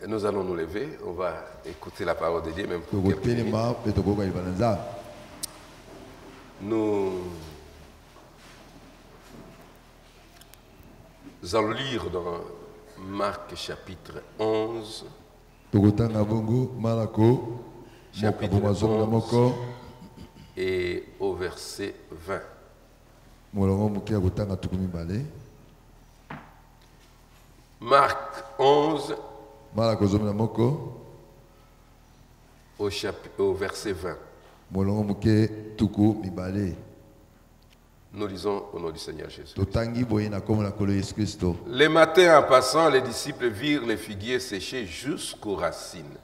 Nous allons nous lever, on va écouter la parole de Dieu même pour quelques minutes. Nous allons lire dans Marc chapitre 11, chapitre 11 et au verset 20. Marc 11 au verset 20. Nous lisons au nom du Seigneur Jésus. Le matin en passant, les disciples virent les figuiers séchés jusqu'aux racines.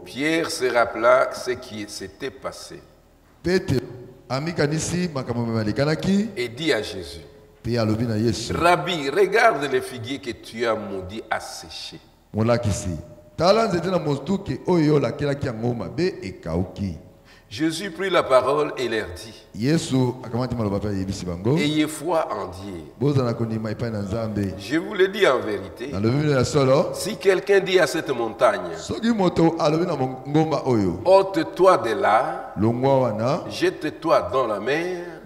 Pierre se rappela ce qui s'était passé et dit à Jésus: Rabbi, regarde les figuiers que tu as maudits à sécher. Jésus prit la parole et leur dit: Ayez foi en Dieu. Je vous le dis en vérité, si quelqu'un dit à cette montagne, ôte-toi de là, jette-toi dans la mer,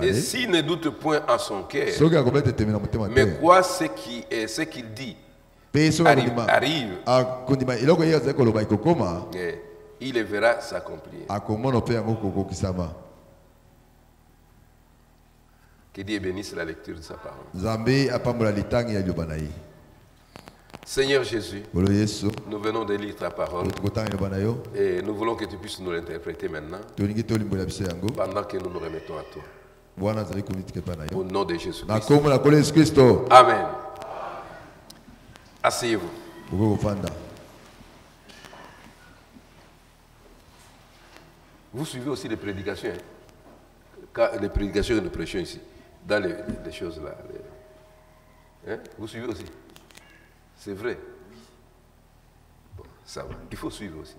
et s'il ne doute point en son cœur, mais quoi ce qu'il dit arrive, il le verra s'accomplir. Que Dieu bénisse la lecture de sa parole. Seigneur Jésus, nous venons de lire ta parole et nous voulons que tu puisses nous l'interpréter maintenant pendant que nous nous remettons à toi. Au nom de Jésus-Christ. Amen. Asseyez-vous. Vous suivez aussi les prédications, les prédications que nous prêchons ici, dans les choses là. Vous suivez aussi? C'est vrai. Bon, ça va. Il faut suivre aussi.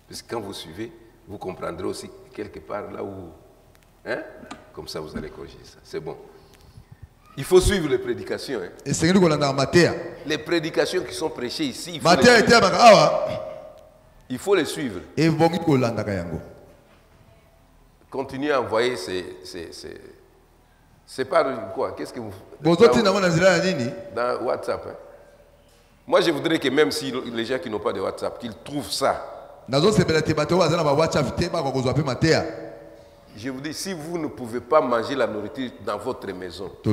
Parce que quand vous suivez, vous comprendrez aussi quelque part là où... Comme ça, vous allez corriger ça. C'est bon. Il faut suivre les prédications. Les prédications qui sont prêchées ici, il faut les suivre. Continuez à envoyer c'est pas quoi? Qu'est-ce que vous faites dans WhatsApp? Moi, je voudrais que même si les gens qui n'ont pas de WhatsApp, qu'ils trouvent ça. Je vous dis, si vous ne pouvez pas manger la nourriture dans votre maison, je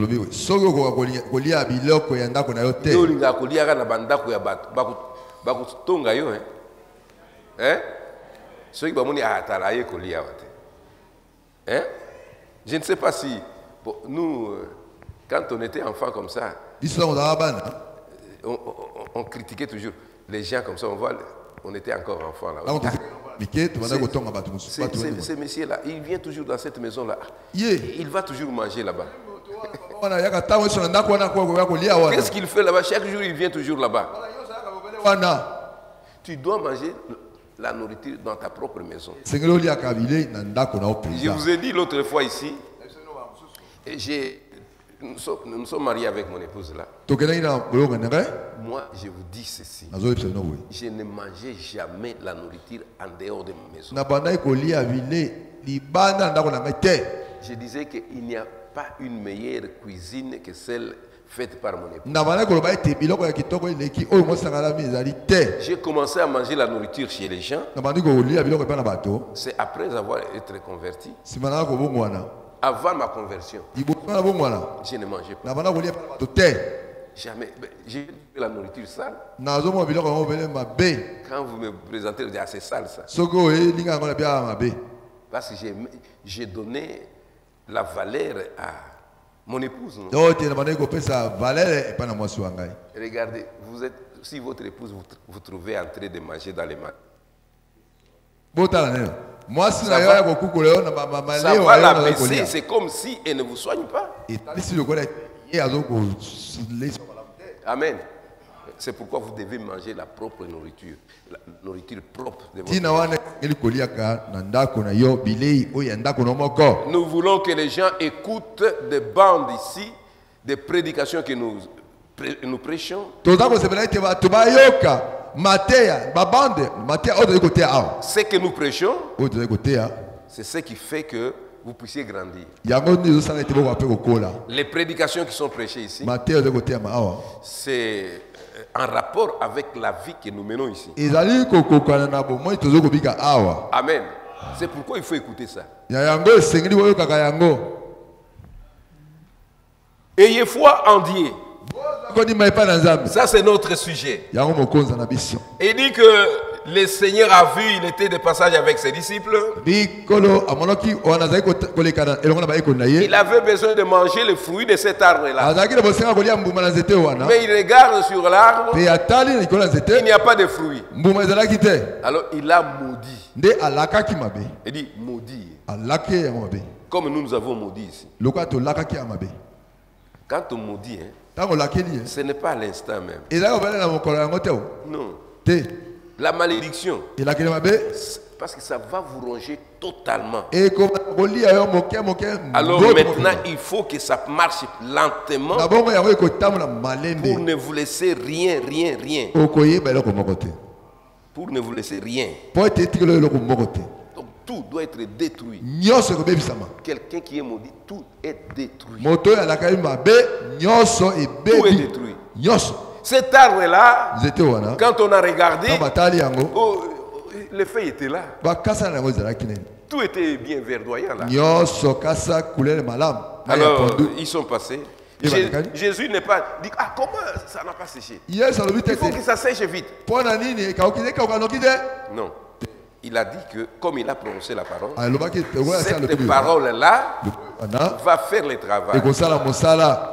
ne sais pas si bon, nous, quand on était enfants comme ça, on critiquait toujours les gens comme ça. On était encore enfants là. Ce monsieur-là, il vient toujours dans cette maison-là. Il va toujours manger là-bas. Qu'est-ce qu'il fait là-bas? Chaque jour, il vient toujours là-bas. Tu dois manger la nourriture dans ta propre maison. Je vous ai dit l'autre fois ici, nous sommes mariés avec mon épouse là. Moi, je vous dis ceci. Je ne mangeais jamais la nourriture en dehors de ma maison. Je disais qu'il n'y a pas une meilleure cuisine que celle faite par mon épouse. J'ai commencé à manger la nourriture chez les gens. C'est après avoir été converti. Avant ma conversion, je ne mangeais pas. Jamais. J'ai vu la nourriture sale. Quand vous me présentez, vous dites, ah, c'est sale ça. Parce que j'ai donné la valeur à mon épouse. Regardez, si votre épouse vous trouvez en train de manger dans les mains, ça va la baisser, c'est comme si elle ne vous soigne pas. Amen. C'est pourquoi vous devez manger la propre nourriture, la nourriture propre de votre vie. Nous voulons que les gens écoutent des bandes ici, des prédications que nous prêchons. Ce que nous prêchons, c'est ce qui fait que vous puissiez grandir. Les prédications qui sont prêchées ici, c'est en rapport avec la vie que nous menons ici. Amen. C'est pourquoi il faut écouter ça. Ayez foi en Dieu. Ça, c'est notre sujet. Il dit que le Seigneur a vu, il était de passage avec ses disciples. Il avait besoin de manger le fruit de cet arbre-là. Mais il regarde sur l'arbre, il n'y a pas de fruit. Alors il a maudit. Il dit maudit. Comme nous avons maudit ici. Quand on maudit, ce n'est pas à l'instant même. Non. La malédiction, parce que ça va vous ronger totalement. Alors maintenant, il faut que ça marche lentement pour ne vous laisser rien. Pour ne vous laisser rien. Donc tout doit être détruit. Quelqu'un qui est maudit, tout est détruit. Tout est détruit. Cet arbre-là, quand on a regardé, les feuilles étaient là. Tout était bien verdoyant là. Alors, ils sont passés. Jésus n'est pas dit, ah, comment ça n'a pas séché? Il faut que ça sèche vite. Non. Il a dit que, comme il a prononcé la parole, cette parole-là va faire le travail.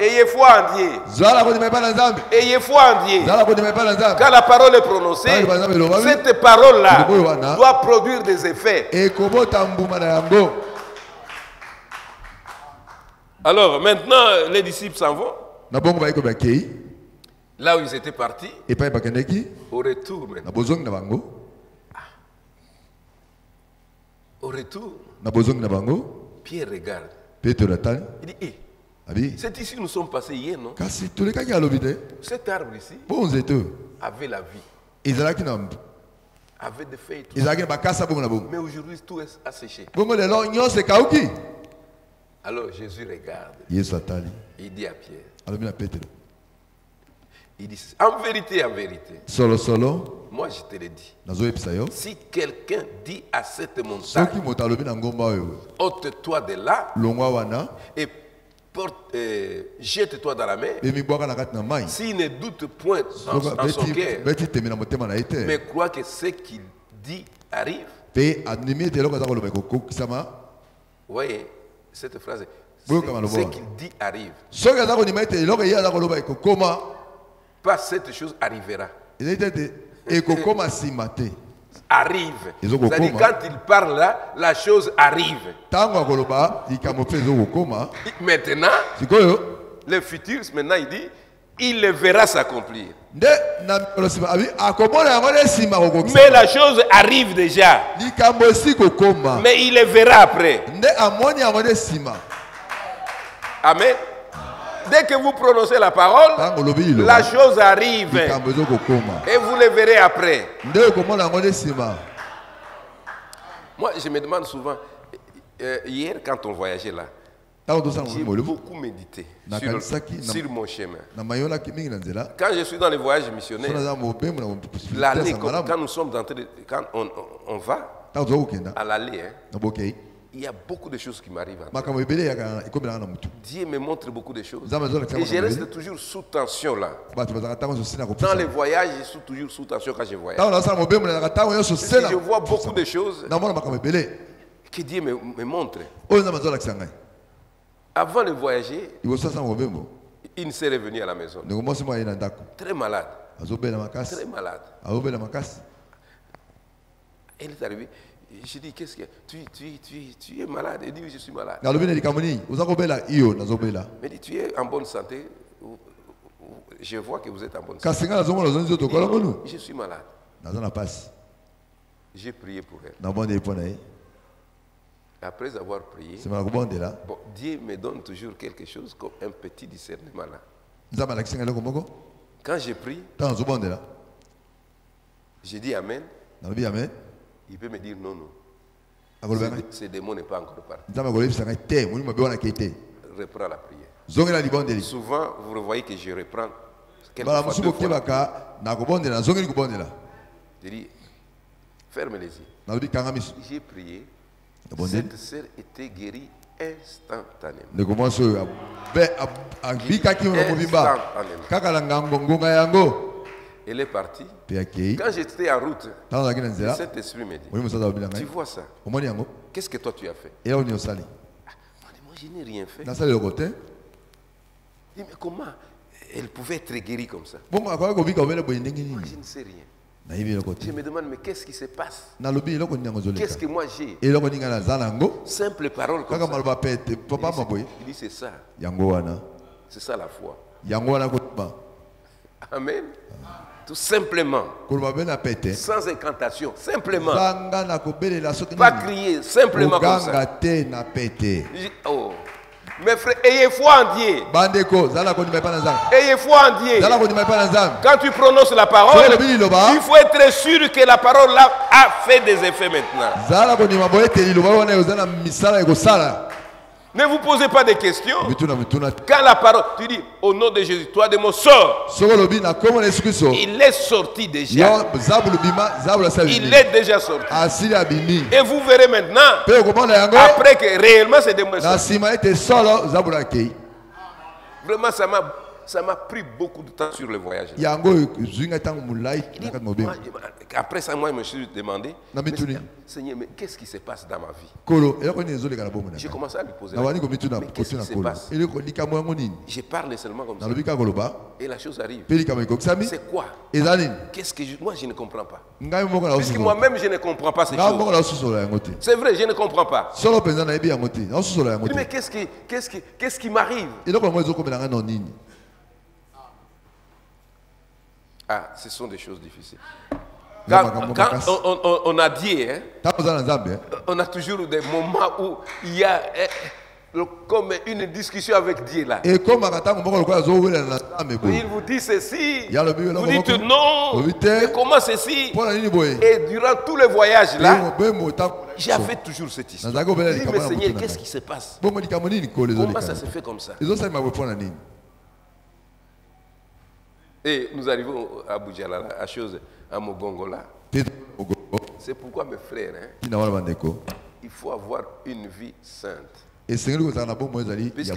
Ayez foi en Dieu. Ayez foi en Dieu. Quand la parole est prononcée, cette parole-là doit produire des effets. Alors maintenant, les disciples s'en vont. Là où ils étaient partis, au retour maintenant. Au retour, Pierre regarde. Il dit, c'est ici que nous sommes passés hier, non? Cet arbre ici avait la vie. Avait des feuilles. Mais aujourd'hui, tout est asséché. Alors Jésus regarde. Il dit à Pierre. Il dit, en vérité, moi je te le dis. Si quelqu'un dit à cette montagne, ôte-toi de là et jette-toi dans la mer, s'il ne doute point en son cœur, mais croit que ce qu'il dit arrive. Vous voyez, cette phrase, ce qu'il dit arrive. Pas cette chose arrivera. Arrive. C'est-à-dire quand il parle là, la chose arrive. Maintenant, le futur, maintenant il dit, il le verra s'accomplir. Mais la chose arrive déjà. Mais il le verra après. Amen. Dès que vous prononcez la parole, la chose arrive. Et vous le verrez après. Moi, je me demande souvent, hier quand on voyageait là, j'ai beaucoup médité sur mon chemin. Quand je suis dans les voyages missionnaires, l'année, quand nous sommes entrés, quand on va à l'aller, il y a beaucoup de choses qui m'arrivent. Dieu me montre beaucoup de choses. Et je reste toujours sous tension là. Dans les voyages, je suis toujours sous tension quand je voyage. Je vois beaucoup de choses que Dieu me montre. Avant de voyager, il ne s'est revenu à la maison. Très malade. Très malade. Il est arrivé. Je dis, qu'est-ce que tu es malade? Il dit, oui, je suis malade. Il dit, tu es en bonne santé. je vois que vous êtes en bonne Je suis malade. J'ai prié pour elle. Après avoir prié, bon, Dieu me donne toujours quelque chose comme un petit discernement là. Quand j'ai prié, j'ai dit Amen. Il peut me dire non, non. Ce démon n'est pas encore parti. Reprends la prière. Souvent, vous revoyez que je reprends quelquefois 2 fois. J'ai dit, ferme les yeux. J'ai prié. Cette sœur était guérie instantanément. Elle est partie. Quand j'étais en route, le Saint-Esprit me dit, tu vois ça? Qu'est-ce que toi tu as fait? Moi, je n'ai rien fait. Il dit, mais comment elle pouvait être guérie comme ça? Moi, je ne sais rien. Je me demande, mais qu'est-ce qui se passe? Qu'est-ce que moi j'ai? Simple parole comme ça. Il dit, c'est ça. C'est ça la foi. Amen. Tout simplement. Sans incantation. Simplement. Pas crier. Simplement comme ça. Oh. Mes frères, ayez foi en Dieu. Ayez foi en Dieu. Quand tu prononces la parole, il faut être sûr que la parole là a fait des effets maintenant. Ne vous posez pas de questions. Quand la parole, tu dis au nom de Jésus, toi de mon sort. Il est sorti déjà. Il est déjà sorti. Et vous verrez maintenant, après que réellement c'est démontré. Vraiment, ça m'a pris beaucoup de temps sur le voyage. Après ça, moi, je me suis demandé, Seigneur, mais qu'est-ce qui se passe dans ma vie? J'ai commencé à lui poser la question. Mais qu'est-ce qui se passe? Je parle seulement comme ça. Et la chose arrive. C'est quoi? Qu'est-ce que moi, je ne comprends pas. Puisque moi-même, je ne comprends pas ces choses. C'est vrai, je ne comprends pas. Mais qu'est-ce qui m'arrive? Ah, ce sont des choses difficiles. Quand on a dit, on a toujours des moments où il y a comme une discussion avec Dieu là. Il vous dit ceci, vous dites non, mais comment ceci? Et durant tout le voyage là, j'ai fait toujours cette histoire. Je dis, mais Seigneur, qu'est-ce qui se passe? Comment ça se fait comme ça? Et nous arrivons à Boudjala, à Mogongola. C'est pourquoi mes frères, il faut avoir une vie sainte. Puisque vous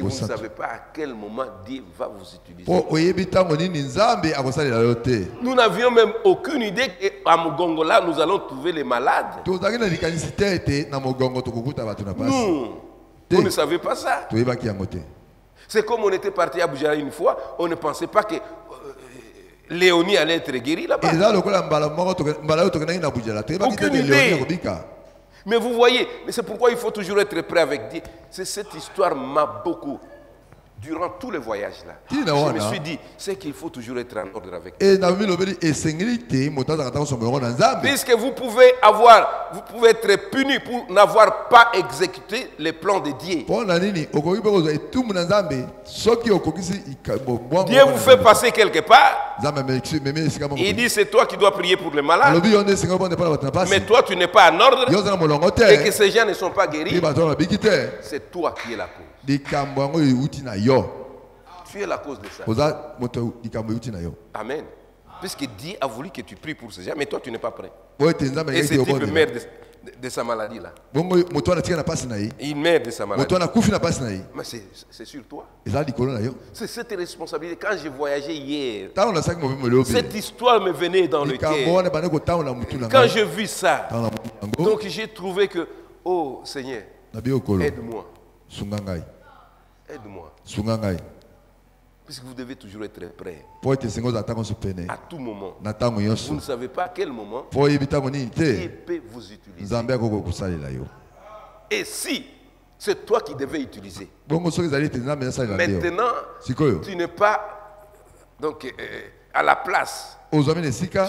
ne savez pas à quel moment Dieu va vous utiliser. Nous n'avions même aucune idée qu'à Mogongola, nous allons trouver les malades. Nous, vous ne savez pas ça. C'est comme on était parti à Boudjala une fois, on ne pensait pas que Léonie allait être guérie là-bas. Aucune idée. Mais vous voyez, c'est pourquoi il faut toujours être prêt avec Dieu. Cette histoire m'a beaucoup, durant tous les voyages là, je me suis dit, c'est qu'il faut toujours être en ordre avec Dieu. Puisque vous pouvez être puni pour n'avoir pas exécuté les plans de Dieu. Dieu vous fait passer quelque part. Il dit c'est toi qui dois prier pour les malades. Mais toi tu n'es pas en ordre. Et que ces gens ne sont pas guéris. C'est toi qui es la cause. Tu es la cause de ça. Amen. Puisque Dieu a voulu que tu pries pour ces gens, mais toi tu n'es pas prêt. Et c'est le maire de sa maladie là. Il meurt de sa maladie. Mais c'est sur toi. C'est cette responsabilité. Quand j'ai voyagé hier, cette histoire me venait dans le cœur. Quand je vis ça, donc j'ai trouvé que, oh Seigneur, aide-moi. Aide-moi. Puisque vous devez toujours être prêt. À tout moment. Vous ne savez pas à quel moment Dieu peut vous utiliser. Et si c'est toi qui devais utiliser, maintenant, tu n'es pas Donc, à la place, tu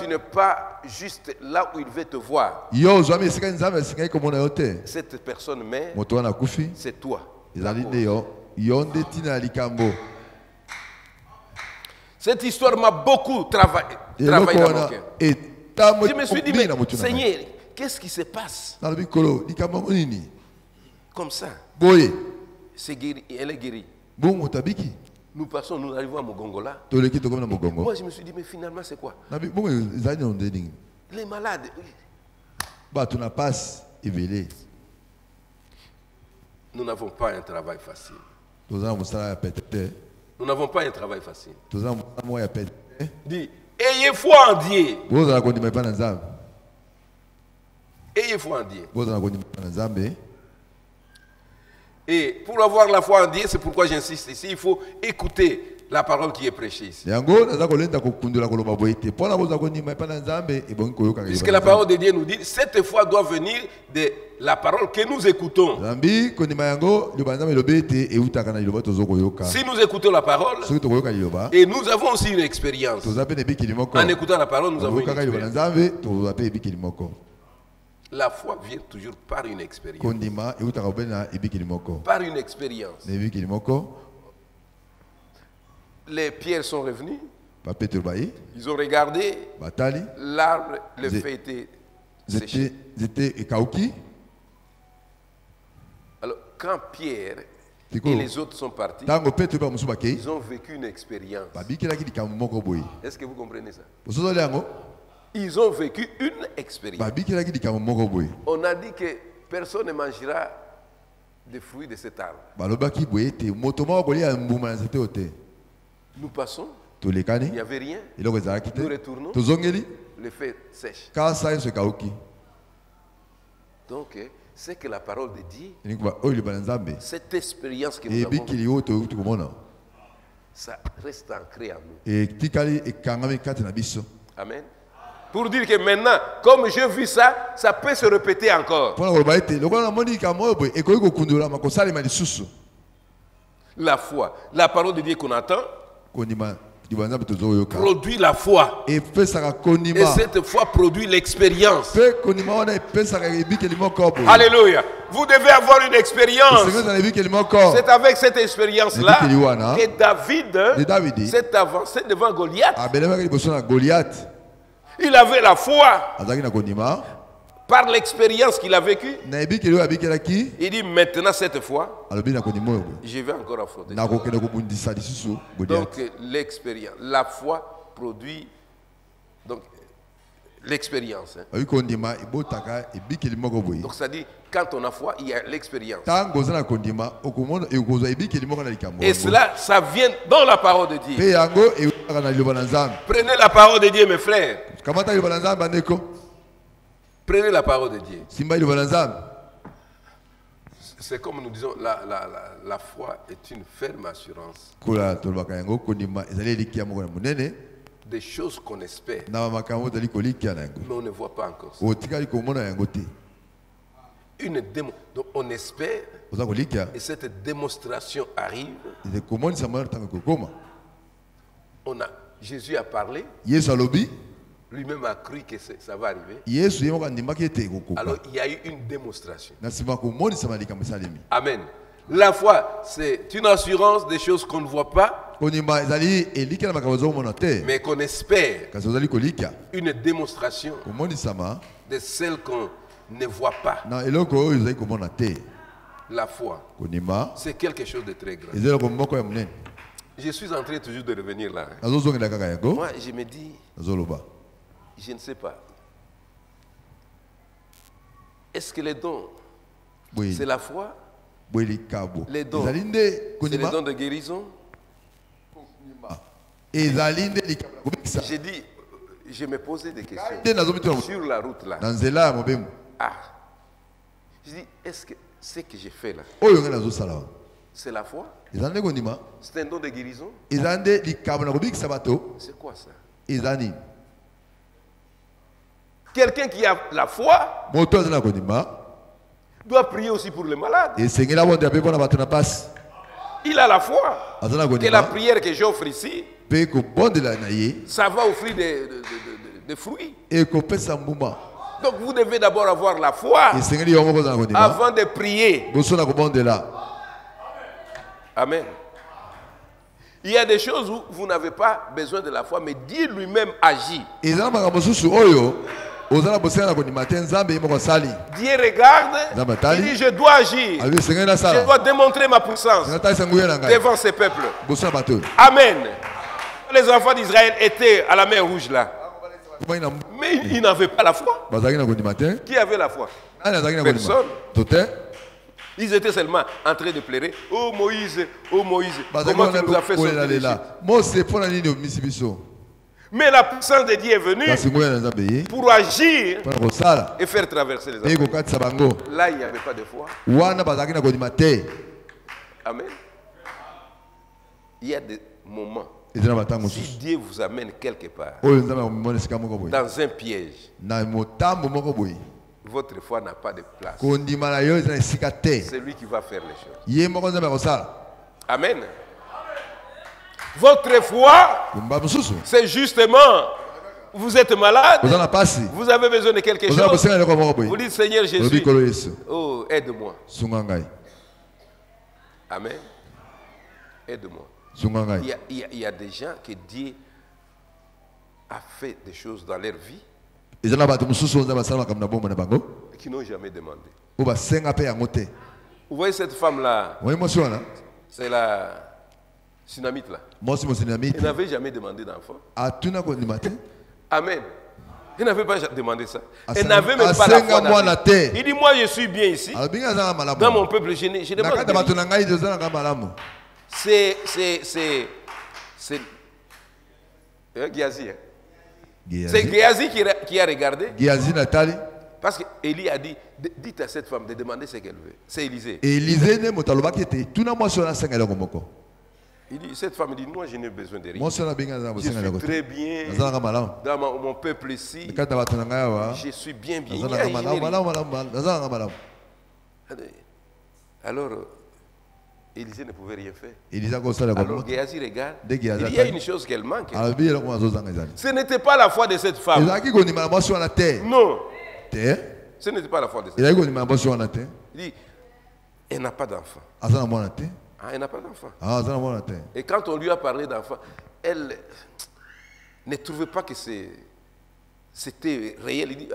n'es pas juste là où il veut te voir. Cette personne mère, c'est toi. Cette histoire m'a beaucoup travaillé dans mon cœur. Je me suis dit, mais Seigneur, qu'est-ce qui se passe? Comme ça. C'est guéri, elle est guérie. Nous passons, nous arrivons à Mogongola. Moi, je me suis dit, mais finalement, c'est quoi? Les malades. Nous n'avons pas un travail facile. Nous n'avons pas un travail facile. Dis, ayez foi en Dieu. Ayez foi en Dieu. Et pour avoir la foi en Dieu, c'est pourquoi j'insiste ici, il faut écouter la parole qui est prêchée ici. Puisque la parole de Dieu nous dit, cette foi doit venir de la parole que nous écoutons. Si nous écoutons la parole, et nous avons aussi une expérience. En écoutant la parole, nous avons une expérience. La foi vient toujours par une expérience. Par une expérience. Les pierres sont revenues. Ils ont regardé. L'arbre, le feu était séché. Alors, quand Pierre et les autres sont partis, ils ont vécu une expérience. Est-ce que vous comprenez ça? Ils ont vécu une expérience. On a dit que personne ne mangera des fruits de cet arbre. Nous passons, il n'y avait rien. Nous retournons, le feu sèche. Donc, c'est que la parole de Dieu, cette expérience que nous avons, ça reste ancré en nous. Amen. Pour dire que maintenant, comme j'ai vu ça, ça peut se répéter encore. La foi, la parole de Dieu qu'on attend, produit la foi. Et cette foi produit l'expérience. Alléluia. Vous devez avoir une expérience. C'est avec cette expérience-là que David s'est avancé devant Goliath. Il avait la foi par l'expérience qu'il a vécue. Il dit maintenant cette fois, je vais encore affronter. Donc l'expérience, la foi produit donc l'expérience. Donc ça dit quand on a foi, il y a l'expérience. Et cela, ça vient dans la parole de Dieu. Prenez la parole de Dieu, mes frères. Prenez la parole de Dieu. C'est comme nous disons, la foi est une ferme assurance des choses qu'on espère, mais on ne voit pas encore ça. Donc on espère, et cette démonstration arrive. Jésus a parlé. Lui-même a cru que ça va arriver. Alors il y a eu une démonstration. Amen. La foi, c'est une assurance des choses qu'on ne voit pas, mais qu'on espère. Une démonstration de celles qu'on ne voit pas. La foi, c'est quelque chose de très grand. Je suis en train toujours de revenir là. Moi, je me dis, je ne sais pas. Est-ce que les dons, c'est la foi? Les dons, c'est les dons de guérison? J'ai dit, je me posais des questions sur la route là. Je dis, est-ce que ce que j'ai fait là, c'est la foi? C'est un don de guérison? C'est quoi ça? Quelqu'un qui a la foi doit prier aussi pour les malades. Il a la foi que la prière que j'offre ici, ça va offrir des fruits. Donc vous devez d'abord avoir la foi avant de prier. Amen. Il y a des choses où vous n'avez pas besoin de la foi, mais Dieu lui-même agit. Dieu regarde, il dit je dois agir, je dois démontrer ma puissance devant ces peuples. Amen. Les enfants d'Israël étaient à la mer Rouge là, mais ils n'avaient pas la foi. Qui avait la foi? Personne. Ils étaient seulement en train de pleurer. Oh Moïse, comment tu nous as fait sortir d'Égypte? Mais la puissance de Dieu est venue pour agir et faire traverser les enfants. Là, il n'y avait pas de foi. Amen. Il y a des moments, si Dieu vous amène quelque part, dans un piège, votre foi n'a pas de place. C'est lui qui va faire les choses. Amen. Votre foi, c'est justement, vous êtes malade, vous avez besoin de quelque chose. Vous dites, Seigneur Jésus, oh, aide-moi. Amen. Aide-moi. Il y a des gens que Dieu a fait des choses dans leur vie qui n'ont jamais demandé. Vous voyez cette femme-là, c'est la Tsunamite là. Elle n'avait jamais demandé d'enfant. Amen. Elle n'avait pas demandé ça. Elle n'avait même pas la foi. Il dit, moi je suis bien ici. Dans mon peuple, je demande. C'est Géasi. C'est Géasi qui a regardé. Parce qu'Élie a dit, dites à cette femme de demander ce qu'elle veut. C'est Élisée. Il dit, cette femme dit, moi je n'ai besoin de rien. Je suis très bien dans mon peuple ici. Je suis bien. Alors, Élisée ne pouvait rien faire. Alors Géasi regarde. Il y a une chose qu'elle manque. Ce n'était pas la foi de cette femme. Non. Ce n'était pas la foi de cette femme. Il dit, elle n'a pas d'enfant. Elle n'a pas d'enfant. Et quand on lui a parlé d'enfant, elle ne trouvait pas que c'était réel. Il dit,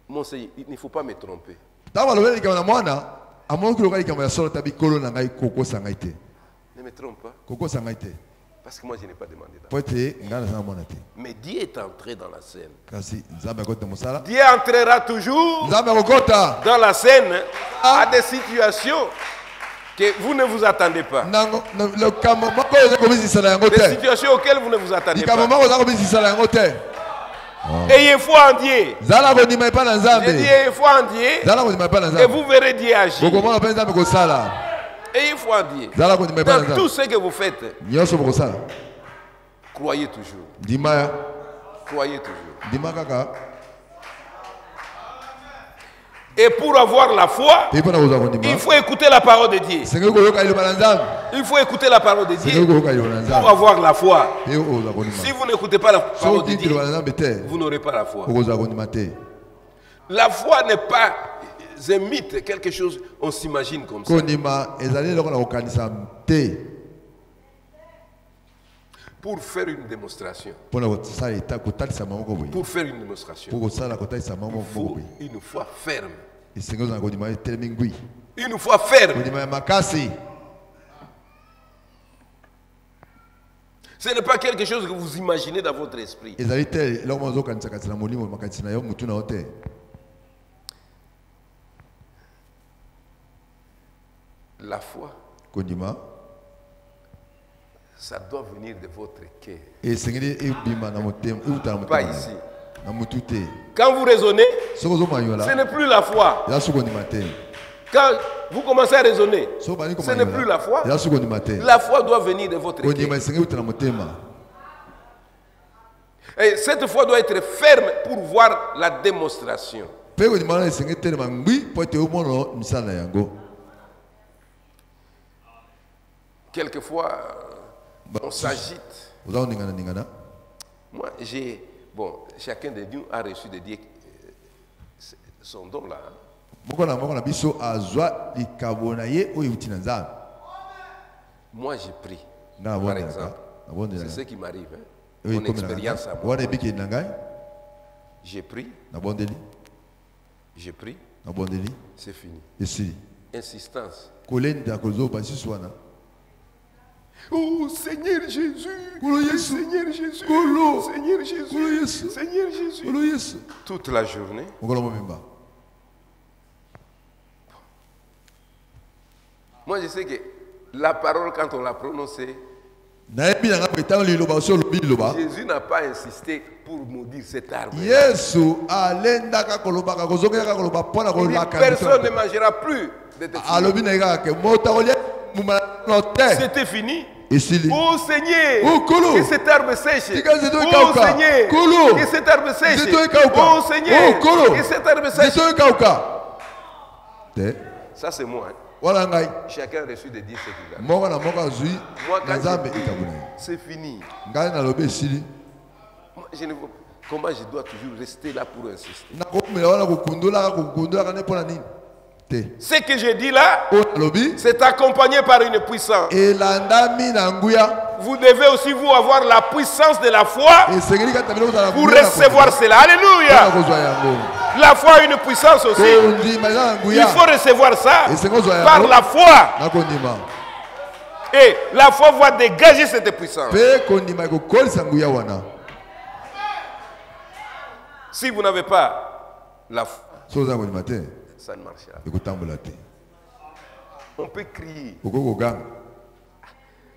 mon Seigneur, il ne faut pas me tromper. Ne me trompe pas. Parce que moi, je n'ai pas demandé d'enfant. Mais Dieu est entré dans la scène. Dieu entrera toujours dans la scène à des situations que vous ne vous attendez pas. Des situations auxquelles vous ne vous attendez pas. Ayez foi en Dieu. J'ai dit ayez foi en Dieu. Et vous verrez Dieu agir. Ayez foi en Dieu. Dans tout ce que vous faites, croyez toujours. Croyez toujours. Et pour avoir la foi, il faut écouter la parole de Dieu. Il faut écouter la parole de Dieu pour avoir la foi. Si vous n'écoutez pas la parole de Dieu, vous n'aurez pas la foi. La foi n'est pas un mythe, quelque chose on s'imagine comme ça. Pour faire une démonstration, il faut une foi ferme. Une foi ferme. Ce n'est pas quelque chose que vous imaginez dans votre esprit. La foi, ça doit venir de votre cœur. Pas ici. Quand vous raisonnez, ce n'est plus la foi. Quand vous commencez à raisonner, ce n'est plus la foi. La foi doit venir de votre cœur. Et cette foi doit être ferme pour voir la démonstration. quelquefois, on s'agite. Moi, bon, chacun de nous a reçu de Dieu son don là. Moi, j'ai pris. Par exemple, c'est ce qui m'arrive. Hein. Mon expérience à moi. J'ai pris. J'ai pris. C'est fini. Insistance. Oh Seigneur Jésus, Seigneur Jésus, Seigneur Jésus, Seigneur Jésus. Toute la journée. Moi je sais que la parole quand on l'a prononcée, Jésus n'a pas insisté pour maudire cet arbre. Personne ne mangera plus de tes fruits. C'était fini. Oh Seigneur, que cet arbre sèche. Oh Seigneur, que cet arbre sèche. Oh Seigneur, que cet arbre sèche. Ça c'est moi. Chacun a reçu de dire ce qu'il a. Moi quand c'est fini. Je ne vois comment je dois toujours rester là pour insister. Ce que je dis là, c'est accompagné par une puissance. Vous devez aussi vous avoir la puissance de la foi pour recevoir cela. Alléluia. La foi a une puissance aussi. Il faut recevoir ça par la foi. Et la foi va dégager cette puissance. Si vous n'avez pas la foi, ça ne marchera pas. On peut crier.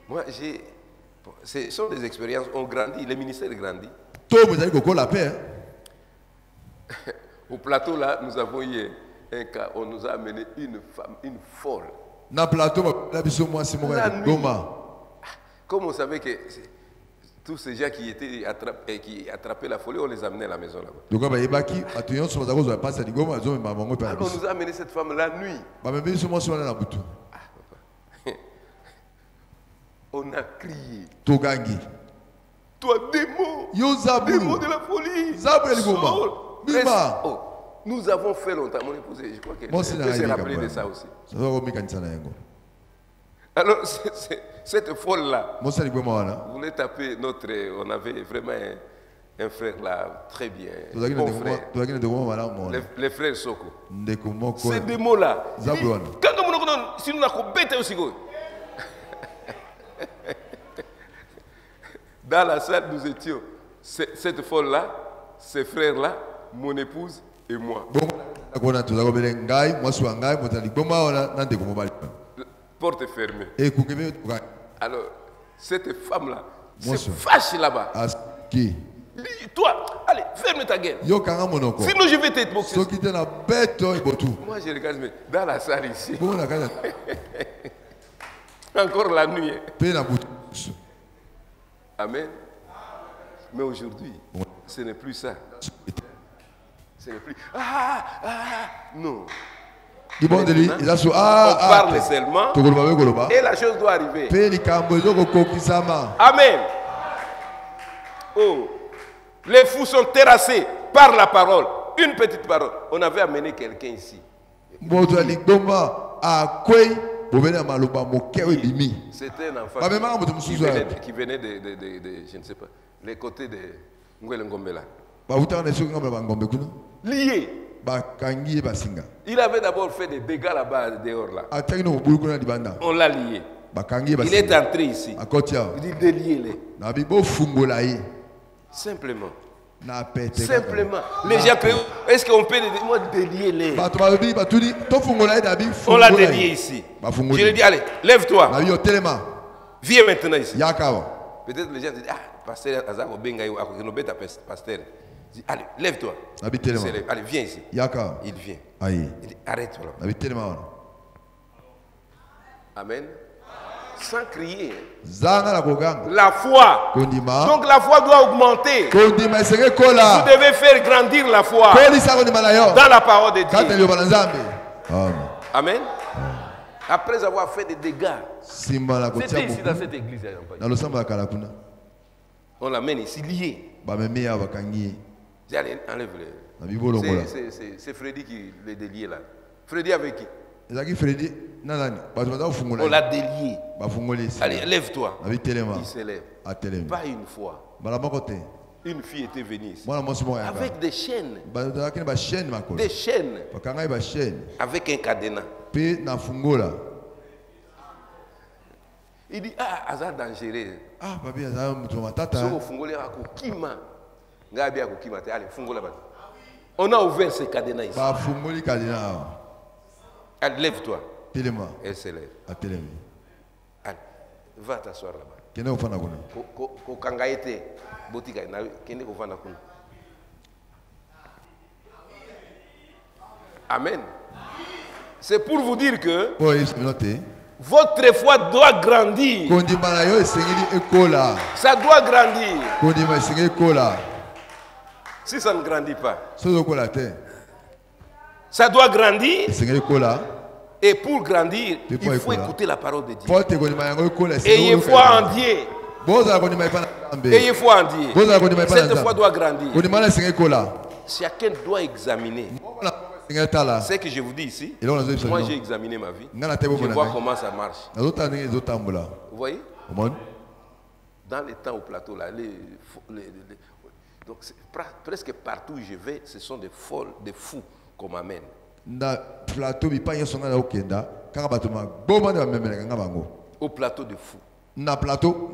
Moi, ce sont des expériences. On grandit, le ministère grandit. Au plateau, là, nous avons eu un cas. On nous a amené une femme, une folle. Comme on savait que tous ces gens qui attrapaient la folie, on les amenait à la maison là-bas. Alors on nous a amené cette femme la nuit. On a crié. Toi démon, démon de la folie. Nous avons fait longtemps. Mon épouse, je crois qu'elle s'est rappelée de ça aussi. Alors, cette folle-là, vous voulez taper notre... On avait vraiment un frère là, très bien, bon frère. Les frères Soko. Ces démons-là, si nous n'avons pas bêté aussi, dans la salle, nous étions, cette folle-là, ces frères-là, mon épouse et moi. Porte fermée. Alors, cette femme-là se fâche là-bas. Toi, allez, ferme ta gueule. Sinon, je vais t'exposer. Moi, je regarde, mais dans la salle ici. Encore la nuit. Amen. Mais aujourd'hui, ce n'est plus ça. Ce n'est plus. Non. On parle seulement et la chose doit arriver. Amen. Oh, les fous sont terrassés par la parole. Une petite parole. On avait amené quelqu'un ici. C'était un enfant qui venait de, je ne sais pas, les côtés de Ngwele Ngombela. Lié. Il avait d'abord fait des dégâts là-bas, dehors là. On l'a lié. Il est entré ici. Il dit déliez-les. Simplement. Simplement. Les gens crient, est-ce qu'on peut délier-les? On l'a délié ici. Je lui ai dit, allez, lève-toi. Viens maintenant ici. Peut-être les gens disent, pasteur Azako Benga, pasteur. Allez, lève-toi. Allez, viens ici. Il vient. Il dit, arrête-toi là. Amen. Sans crier. La foi. Donc la foi doit augmenter. Vous devez faire grandir la foi dans la parole de Dieu. Amen. Après avoir fait des dégâts. C'était ici dans cette église. On l'amène ici lié. Allez, enlève-le. C'est Freddy qui l'a délié là. Freddy avec qui? On l'a délié. Allez, lève-toi. Il se lève. Pas une fois. Une fille était venue ici. Avec des chaînes. Des chaînes. Avec un cadenas. Il dit, ah, hasard dangereux. Ah, papi, hasard matata. On a ouvert ce cadenas ici. Allez, lève-toi. Elle se lève. Allez, va t'asseoir là-bas. Amen. C'est pour vous dire que votre foi doit grandir. Ça doit grandir. Si ça ne grandit pas, ça doit grandir. Et pour grandir, il faut écouter la parole de Dieu. Ayez foi en Dieu. Ayez foi en Dieu. Cette foi doit grandir. Chacun doit examiner. Ce que je vous dis ici, moi j'ai examiné ma vie. Je vois comment ça marche. Vous voyez? Dans les temps au plateau, là, donc presque partout où je vais, ce sont des fous qu'on m'amène. Au plateau de fous.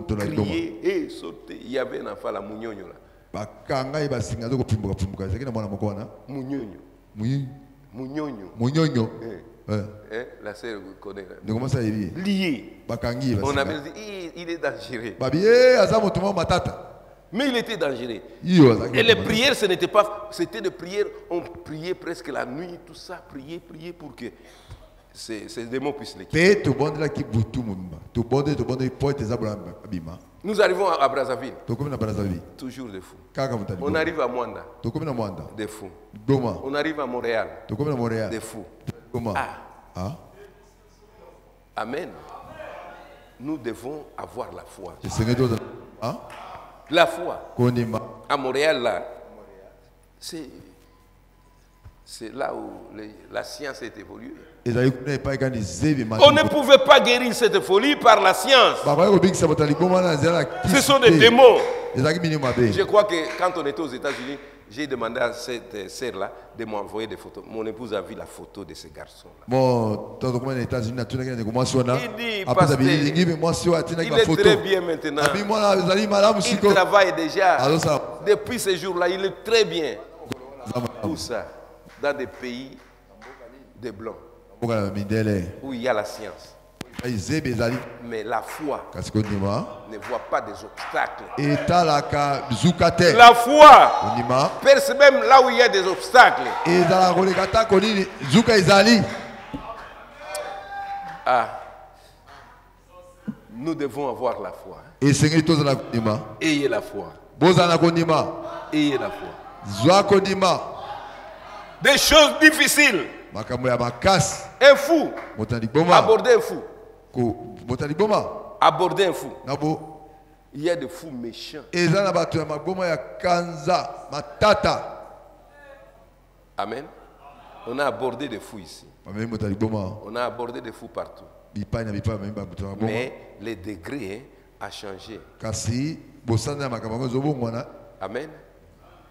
Crier et sauter. Il y avait un enfant là, Mougnogno là. Mougnogno. La sœur connaît. Lié. On avait dit, il est dangereux. Mais il était dangereux. Et les prières, ce n'était pas, c'était des prières, on priait presque la nuit, tout ça, prier pour que ces démons puissent les quitter. Nous arrivons à Brazzaville. Toujours des fous. On arrive à Mwanda. Des fous. On arrive à Montréal. Des fous. Ah. Amen. Nous devons avoir la foi. La foi. À Montréal, là, c'est là où la science est évoluée. On ne pouvait pas guérir cette folie par la science. Ce sont des démons. Je crois que quand on était aux États-Unis, j'ai demandé à cette sœur-là de m'envoyer des photos. Mon épouse a vu la photo de ce garçon-là. Il dit, pasteur, il est très bien maintenant. Il travaille déjà. Depuis ce jour-là, il est très bien. Tout ça, dans des pays des Blancs, où il y a la science. Mais la foi ne voit pas des obstacles. La foi perce même là où il y a des obstacles. Nous devons avoir la foi. Ayez la foi. Ayez la foi. Des choses difficiles. Un fou. Aborder un fou. Aborder un fou. Il y a des fous méchants. Amen. On a abordé des fous ici. On a abordé des fous partout. Mais les degrés a changé. Amen.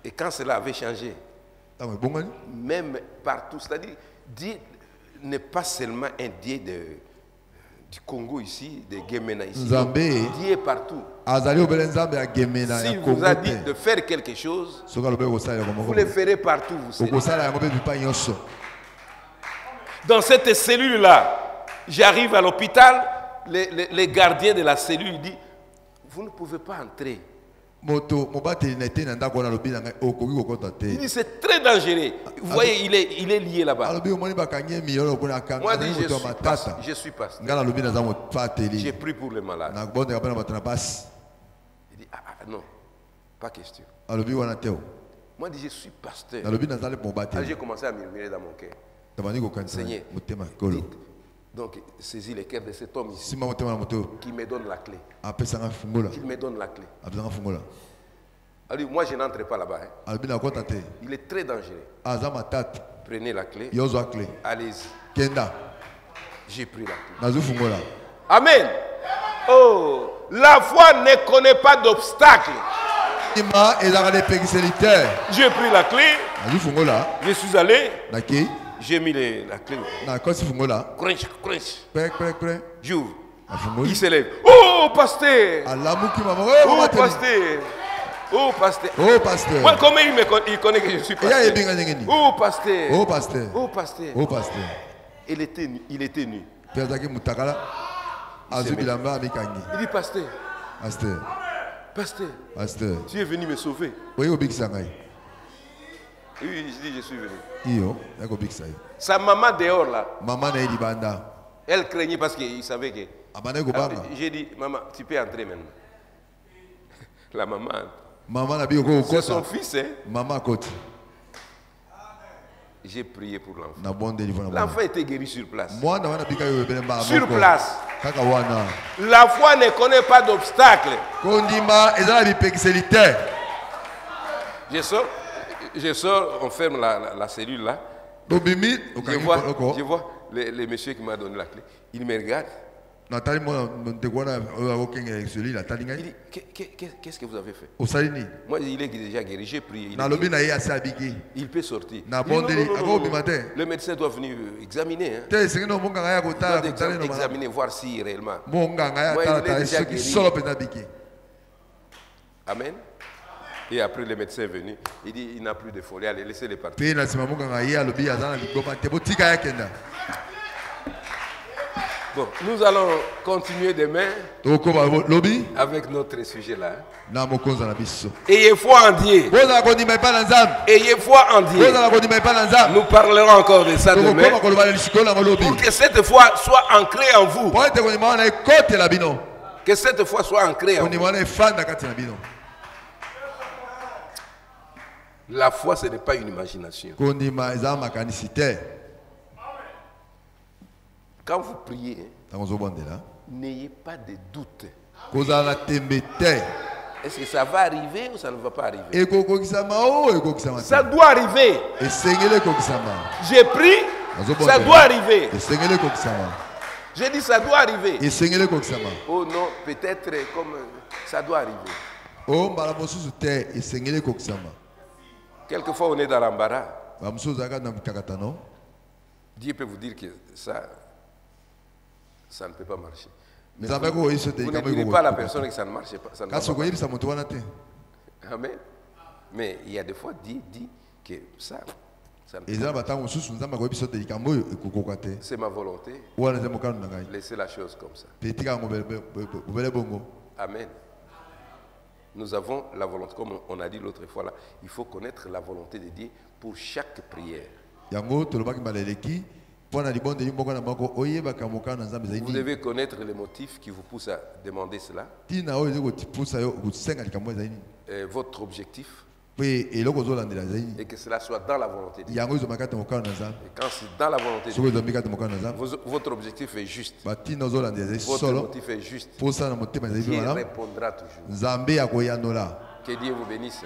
Et quand cela avait changé, même partout, c'est-à-dire, Dieu n'est pas seulement un Dieu du Congo ici, de Gemena ici. Dieu est partout. Si vous a dit de faire quelque chose, vous le ferez partout. Dans cette cellule-là, j'arrive à l'hôpital, les gardiens de la cellule disent, vous ne pouvez pas entrer. Il dit c'est très dangereux. Vous voyez, il est lié là-bas. Moi, je suis pasteur. J'ai pris pour les malades. Il dit non, pas question. Moi, je suis pasteur. J'ai commencé à murmurer dans mon cœur. Seigneur, Donc, saisis les cœurs de cet homme ici qui me donne la clé. Qu'il me donne la clé. Alors, moi, je n'entre pas là-bas. Hein. Il est très dangereux. Prenez la clé. Allez-y. J'ai pris la clé. Amen. Oh, la foi ne connaît pas d'obstacle. J'ai pris la clé. Je suis allé. J'ai mis la clé. Crunch, crunch. J'ouvre. Il s'élève. Oh, pasteur. Oh, pasteur. Oh, pasteur. Oh, pasteur. Moi, comment il connaît que je suis pasteur? Oh, pasteur. Oh, pasteur. Oh, pasteur. Oh, pasteur. Il était nu. Il dit, pasteur. Pasteur. Pasteur. Pasteur. Tu es venu me sauver. Oui, je dis, je suis venu. Sa maman dehors là. Elle craignait parce qu'il savait que. J'ai dit, maman, tu peux entrer maintenant. La maman. C'est son fils, hein? Maman côté. J'ai prié pour l'enfant. L'enfant était guéri sur place. Sur place. La foi ne connaît pas d'obstacle. Je sors, on ferme la cellule là. Je vois les messieurs qui m'ont donné la clé. Il me regarde. Il dit, qu'est-ce que vous avez fait? Moi, il est déjà guéri, j'ai prié. Il peut sortir. Non, le médecin doit venir examiner. Hein. Il doit examiner, voir si réellement. Moi, il est déjà guéri. Amen. Et après, le médecin est venu. Il dit, il n'a plus de folie. Allez, laissez-les partir. Bon, nous allons continuer demain avec notre sujet là. Ayez foi en Dieu. Ayez foi en Dieu. Nous parlerons encore de ça demain. Pour que cette foi soit ancrée en vous. Que cette foi soit ancrée en vous. La foi, ce n'est pas une imagination. Quand vous priez, n'ayez pas de doute. Est-ce que ça va arriver ou ça ne va pas arriver? Ça doit arriver. J'ai pris, ça doit arriver. J'ai dit ça doit arriver. Oh non, peut-être comme ça doit arriver. Quelquefois on est dans l'embarras. Dieu peut vous dire que ça ne peut pas marcher. Mais vous ne direz pas à la personne que ça ne marche pas. Ça ne va pas. Amen. Mais il y a des fois Dieu dit que ça ne peut pas. C'est ma volonté. Laissez la chose comme ça. Amen. Nous avons la volonté, comme on a dit l'autre fois là, il faut connaître la volonté de Dieu pour chaque prière. Vous devez connaître les motifs qui vous poussent à demander cela. Votre objectif. Et que cela soit dans la volonté de Dieu. Et quand c'est dans la volonté de Dieu, votre objectif est juste. Votre motif est juste. Dieu répondra toujours. Que Dieu vous bénisse.